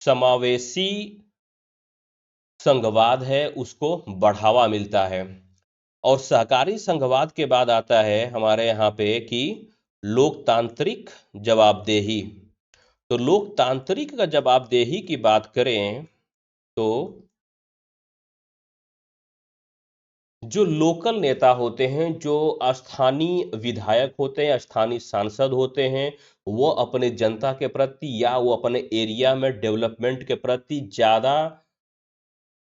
A: समावेशी संघवाद है उसको बढ़ावा मिलता है। और सहकारी संघवाद के बाद आता है हमारे यहाँ पे कि लोकतांत्रिक जवाबदेही। तो लोकतांत्रिक का जवाबदेही की बात करें, तो जो लोकल नेता होते हैं, जो स्थानीय विधायक होते हैं, स्थानीय सांसद होते हैं, वो अपने जनता के प्रति या वो अपने एरिया में डेवलपमेंट के प्रति ज्यादा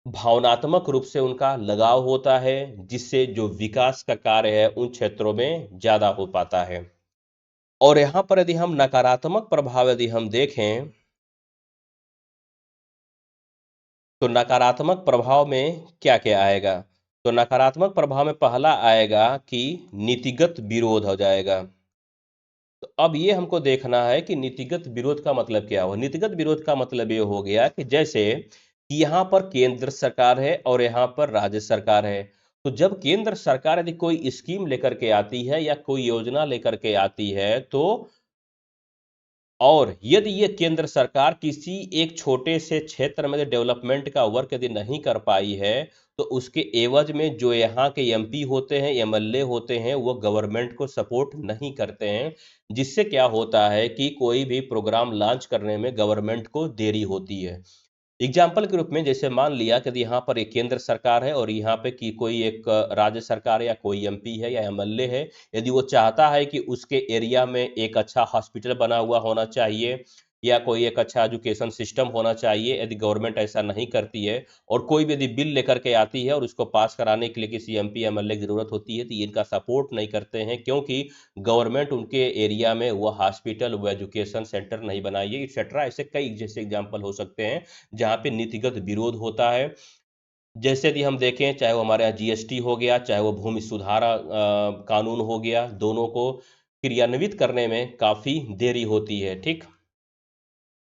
A: भावनात्मक रूप से उनका लगाव होता है, जिससे जो विकास का कार्य है उन क्षेत्रों में ज्यादा हो पाता है। और यहाँ पर यदि हम नकारात्मक प्रभाव यदि हम देखें, तो नकारात्मक प्रभाव में क्या-क्या आएगा? तो नकारात्मक प्रभाव में पहला आएगा कि नीतिगत विरोध हो जाएगा। तो अब ये हमको देखना है कि नीतिगत विरोध का मतलब क्या हुआ। नीतिगत विरोध का मतलब ये हो गया कि जैसे कि यहाँ पर केंद्र सरकार है और यहाँ पर राज्य सरकार है। तो जब केंद्र सरकार यदि कोई स्कीम लेकर के आती है या कोई योजना लेकर के आती है, तो और यदि ये केंद्र सरकार किसी एक छोटे से क्षेत्र में डेवलपमेंट का वर्क यदि नहीं कर पाई है, तो उसके एवज में जो यहाँ के एमपी होते हैं, एमएलए होते हैं, वो गवर्नमेंट को सपोर्ट नहीं करते हैं, जिससे क्या होता है कि कोई भी प्रोग्राम लॉन्च करने में गवर्नमेंट को देरी होती है। एग्जाम्पल के रूप में जैसे मान लिया कि यदि यहाँ पर एक केंद्र सरकार है और यहाँ पे की कोई एक राज्य सरकार है, या कोई एमपी है या एमएलए है, यदि वो चाहता है कि उसके एरिया में एक अच्छा हॉस्पिटल बना हुआ होना चाहिए, या कोई एक अच्छा एजुकेशन सिस्टम होना चाहिए, यदि गवर्नमेंट ऐसा नहीं करती है, और कोई भी यदि बिल लेकर के आती है और उसको पास कराने के लिए किसी एमपी एमएलए की जरूरत होती है, तो ये इनका सपोर्ट नहीं करते हैं, क्योंकि गवर्नमेंट उनके एरिया में वो हॉस्पिटल, वो एजुकेशन सेंटर नहीं बनाई है, एक्सेट्रा। ऐसे कई जैसे एग्जाम्पल हो सकते हैं जहाँ पे नीतिगत विरोध होता है। जैसे यदि हम देखें, चाहे वो हमारे यहाँ जीएसटी हो गया, चाहे वो भूमि सुधार कानून हो गया, दोनों को क्रियान्वित करने में काफी देरी होती है। ठीक।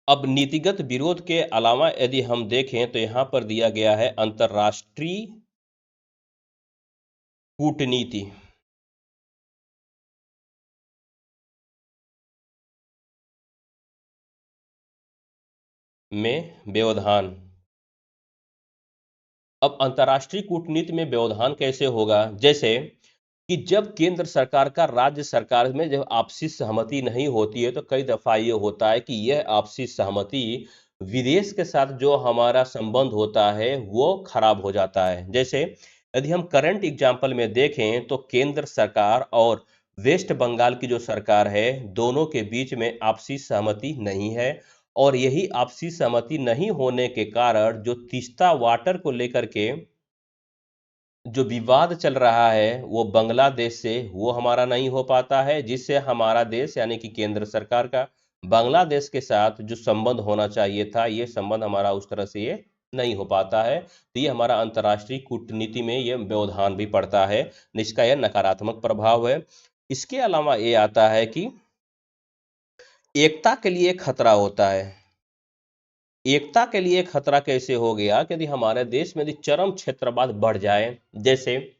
A: अब नीतिगत विरोध के अलावा यदि हम देखें, तो यहाँ पर दिया गया है अंतर्राष्ट्रीय कूटनीति में व्यवधान। अब अंतर्राष्ट्रीय कूटनीति में व्यवधान कैसे होगा? जैसे कि जब केंद्र सरकार का राज्य सरकार में जब आपसी सहमति नहीं होती है, तो कई दफा ये होता है कि यह आपसी सहमति विदेश के साथ जो हमारा संबंध होता है वो खराब हो जाता है। जैसे यदि हम करंट एग्जांपल में देखें, तो केंद्र सरकार और वेस्ट बंगाल की जो सरकार है, दोनों के बीच में आपसी सहमति नहीं है, और यही आपसी सहमति नहीं होने के कारण जो तीस्ता वाटर को लेकर के जो विवाद चल रहा है वो बांग्लादेश से, वो हमारा नहीं हो पाता है, जिससे हमारा देश यानी कि केंद्र सरकार का बांग्लादेश के साथ जो संबंध होना चाहिए था, ये संबंध हमारा उस तरह से ये नहीं हो पाता है। तो ये हमारा अंतर्राष्ट्रीय कूटनीति में ये व्यवधान भी पड़ता है, इसका यह नकारात्मक प्रभाव है। इसके अलावा ये आता है कि एकता के लिए खतरा होता है। एकता के लिए खतरा कैसे हो गया कि यदि हमारे देश में यदि चरम क्षेत्रवाद बढ़ जाए, जैसे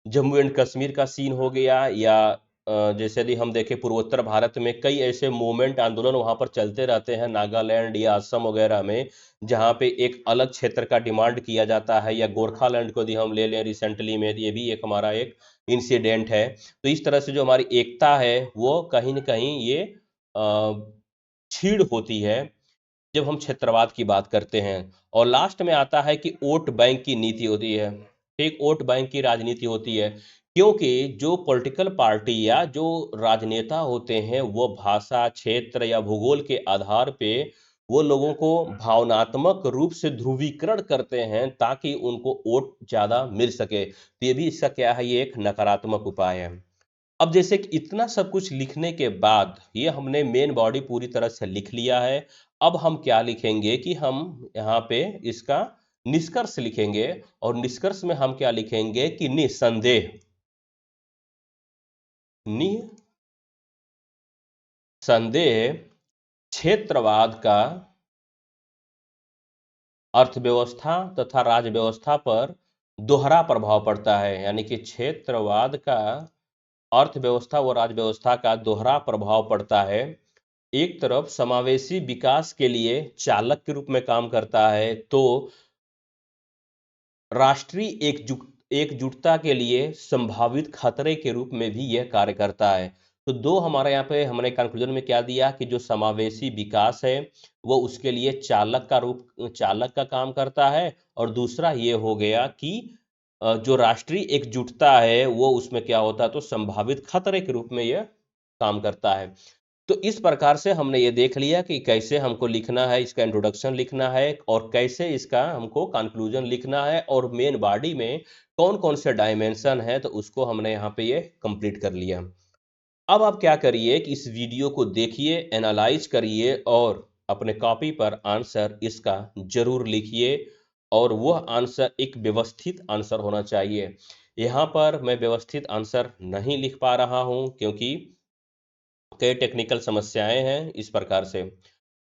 A: जम्मू एंड कश्मीर का सीन हो गया, या जैसे यदि हम देखें पूर्वोत्तर भारत में कई ऐसे मूवमेंट आंदोलन वहां पर चलते रहते हैं, नागालैंड या असम वगैरह में, जहां पे एक अलग क्षेत्र का डिमांड किया जाता है, या गोरखालैंड को यदि हम ले लें रिसेंटली में, ये भी एक हमारा एक इंसिडेंट है। तो इस तरह से जो हमारी एकता है वो कहीं ना कहीं ये छीड़ होती है जब हम क्षेत्रवाद की बात करते हैं। और लास्ट में आता है कि वोट बैंक की नीति होती है, ठीक, वोट बैंक की राजनीति होती है, क्योंकि जो पॉलिटिकल पार्टी या जो राजनेता होते हैं वो भाषा, क्षेत्र या भूगोल के आधार पे वो लोगों को भावनात्मक रूप से ध्रुवीकरण करते हैं ताकि उनको वोट ज्यादा मिल सके। तो ये भी इसका क्या है, ये एक नकारात्मक उपाय है। अब जैसे कि इतना सब कुछ लिखने के बाद ये हमने मेन बॉडी पूरी तरह से लिख लिया है। अब हम क्या लिखेंगे कि हम यहाँ पे इसका निष्कर्ष लिखेंगे, और निष्कर्ष में हम क्या लिखेंगे कि निसंदेह, निसंदेह क्षेत्रवाद का अर्थव्यवस्था तथा राज्य व्यवस्था पर दोहरा प्रभाव पड़ता है। यानी कि क्षेत्रवाद का अर्थव्यवस्था व राज्य व्यवस्था का दोहरा प्रभाव पड़ता है। एक तरफ समावेशी विकास के लिए चालक के रूप में काम करता है, तो राष्ट्रीय एकजुटता के लिए संभावित खतरे के रूप में भी यह कार्य करता है। तो दो हमारे यहाँ पे हमने कंक्लूजन में क्या दिया कि जो समावेशी विकास है वो उसके लिए चालक का काम करता है, और दूसरा ये हो गया कि जो राष्ट्रीय एकजुटता है वो उसमें क्या होता है, तो संभावित खतरे के रूप में यह काम करता है। तो इस प्रकार से हमने ये देख लिया कि कैसे हमको लिखना है, इसका इंट्रोडक्शन लिखना है, और कैसे इसका हमको कंक्लूजन लिखना है, और मेन बॉडी में कौन कौन से डायमेंशन है, तो उसको हमने यहाँ पे ये कंप्लीट कर लिया। अब आप क्या करिए कि इस वीडियो को देखिए, एनालाइज करिए, और अपने कॉपी पर आंसर इसका जरूर लिखिए, और वह आंसर एक व्यवस्थित आंसर होना चाहिए। यहाँ पर मैं व्यवस्थित आंसर नहीं लिख पा रहा हूँ क्योंकि कई टेक्निकल समस्याएं हैं इस प्रकार से।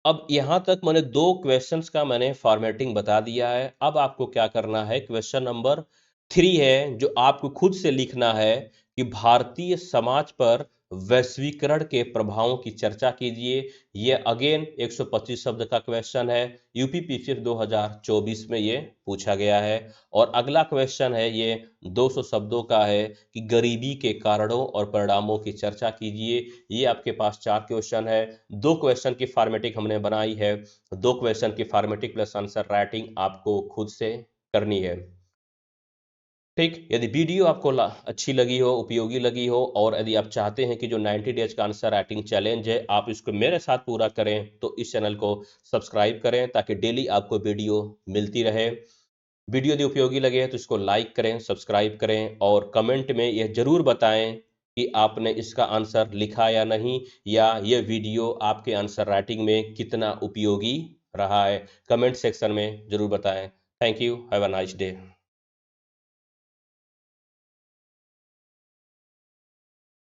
A: अब यहाँ तक मैंने दो क्वेश्चंस का मैंने फॉर्मेटिंग बता दिया है। अब आपको क्या करना है, क्वेश्चन नंबर 3 है जो आपको खुद से लिखना है कि भारतीय समाज पर वैश्वीकरण के प्रभावों की चर्चा कीजिए। ये अगेन 125 शब्द का क्वेश्चन है, यूपीपीसी 2024 में ये पूछा गया है। और अगला क्वेश्चन है ये 200 शब्दों का है कि गरीबी के कारणों और परिणामों की चर्चा कीजिए। ये आपके पास 4 क्वेश्चन है। दो क्वेश्चन की फॉर्मेटिंग हमने बनाई है, दो क्वेश्चन की फॉर्मेटिंग प्लस आंसर राइटिंग आपको खुद से करनी है। ठीक, यदि वीडियो आपको अच्छी लगी हो, उपयोगी लगी हो, और यदि आप चाहते हैं कि जो 90 डेज का आंसर राइटिंग चैलेंज है आप इसको मेरे साथ पूरा करें, तो इस चैनल को सब्सक्राइब करें ताकि डेली आपको वीडियो मिलती रहे। वीडियो यदि उपयोगी लगे तो इसको लाइक करें, सब्सक्राइब करें, और कमेंट में यह जरूर बताएं कि आपने इसका आंसर लिखा या नहीं, या यह वीडियो आपके आंसर राइटिंग में कितना उपयोगी रहा है। कमेंट सेक्शन में जरूर बताएं। Thank you, have a nice day.